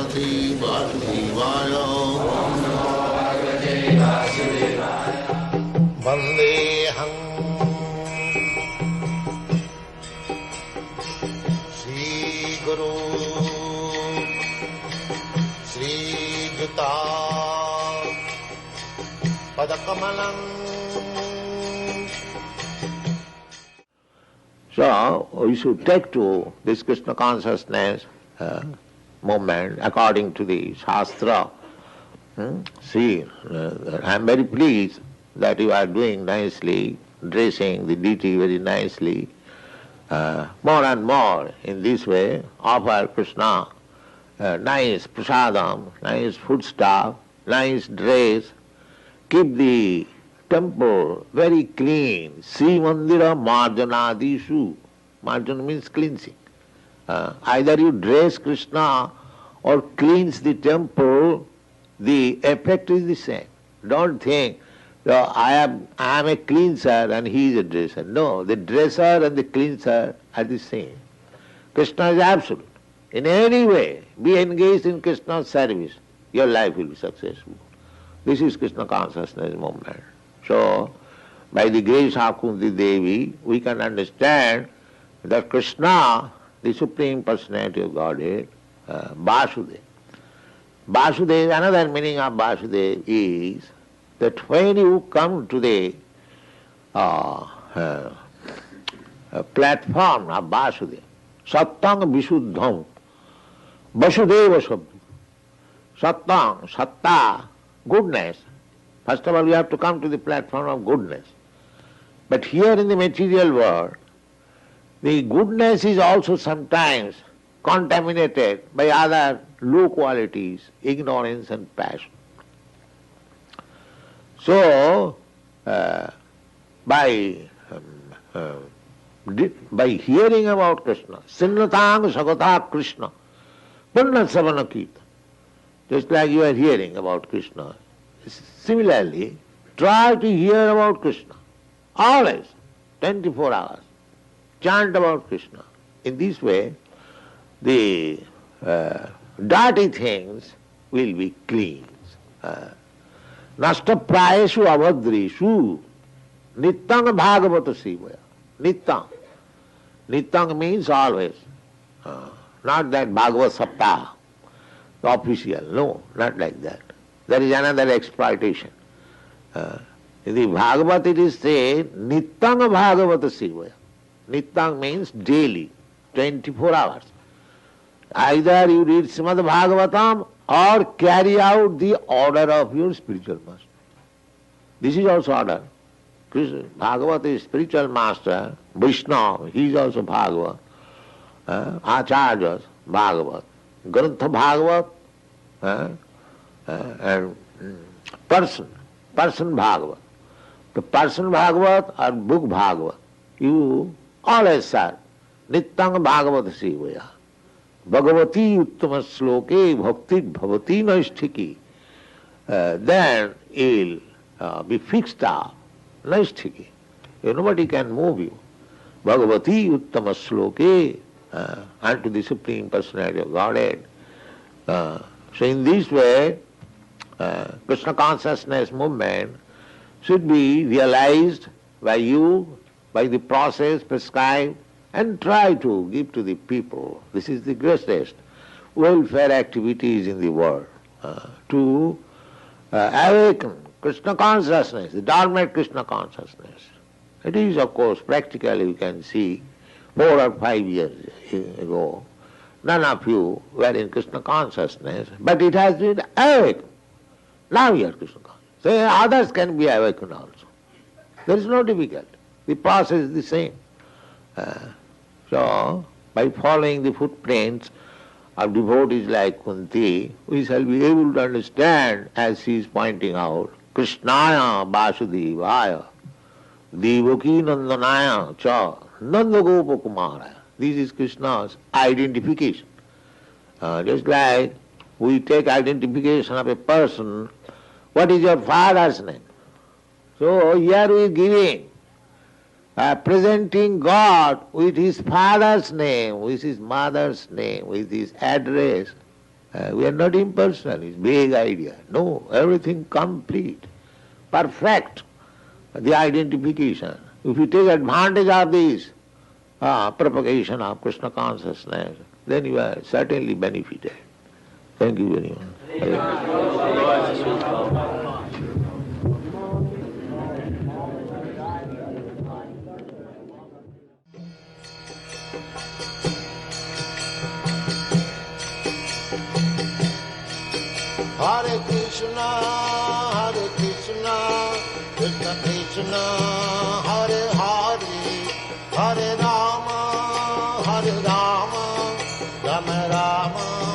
Bhagavate Vasudevaya. Vandeham Shri Guru Shri Juta Padakamalam. So we should take to this Krishna consciousness movement according to the Shastra. See, I am very pleased that you are doing nicely, dressing the deity very nicely. More and more in this way, offer Krishna nice prasadam, nice foodstuff, nice dress, keep the temple very clean. Sri Mandira Marjanadishu. Marjana means cleansing. Either you dress Krishna or cleanse the temple, the effect is the same. Don't think, I am a cleanser and he is a dresser. No, the dresser and the cleanser are the same. Krishna is absolute. In any way, be engaged in Krishna's service, your life will be successful. This is Krishna consciousness movement. So, by the grace of Kunti Devi, we can understand that Krishna, the Supreme Personality of Godhead, Vasudeva. Vasudeva, another meaning of Vasudeva is that when you come to the platform of Vasudeva, Sattang Visuddham, Vasudeva Sabda. Sattang, Satta, goodness. First of all, you have to come to the platform of goodness. But here in the material world, the goodness is also sometimes contaminated by other low qualities, ignorance and passion. So, by hearing about Krishna, Sinnatang Sagata Krishna, Punna Savana Kirtan, just like you are hearing about Krishna. Similarly, try to hear about Krishna, always, 24 hours. Chant about Krishna. In this way, the dirty things will be cleansed. Nasta prayeshu avadrishu nittang bhagavata sivaya. Nittang. Nittang means always. Not that Bhagavad Saptaha, the official. No, not like that. There is another exploitation. In the Bhagavad it is said, Nittang Bhagavata Sivaya. Nittang means daily, 24 hours. Either you read Srimad Bhagavatam or carry out the order of your spiritual master. This is also order. Krishna, Bhagavat is spiritual master, Vishnu, he is also Bhagavat. Acharyas, Bhagavat. Grantha Bhagavat, and person Bhagavat. The person Bhagavat or book Bhagavat, you always say, Nittang Bhagavata Sivaya. Bhagavati Uttama Sloke Bhakti Bhavati Naisthiki. Then you will be fixed up, Naisthiki. Nobody can move you. Bhagavati Uttama Sloke, unto the Supreme Personality of Godhead. So in this way, Krishna consciousness movement should be realized by you, by the process prescribed, and try to give to the people. This is the greatest welfare activities in the world, to awaken Krishna consciousness, the dormant Krishna consciousness. It is, of course, practically you can see 4 or 5 years ago, none of you were in Krishna consciousness, but it has been awakened. Now you are Krishna consciousness. So others can be awakened also. There is no difficulty. The process is the same. So, by following the footprints of devotees like Kunti, we shall be able to understand, as she is pointing out, Krishnaya Vasudevaya, Devaki Nandanaya Cha, Nandagopa Kumaraya. This is Krishna's identification. Just like we take identification of a person, what is your father's name? So here we are giving, presenting God with his father's name, with his mother's name, with his address. We are not impersonal, it's big idea. No, everything complete, perfect, the identification. If you take advantage of this propagation of Krishna consciousness, then you are certainly benefited. Thank you very much. Hare Krishna, Krishna Krishna, Hare Hare, Hare Rama, Rama Rama.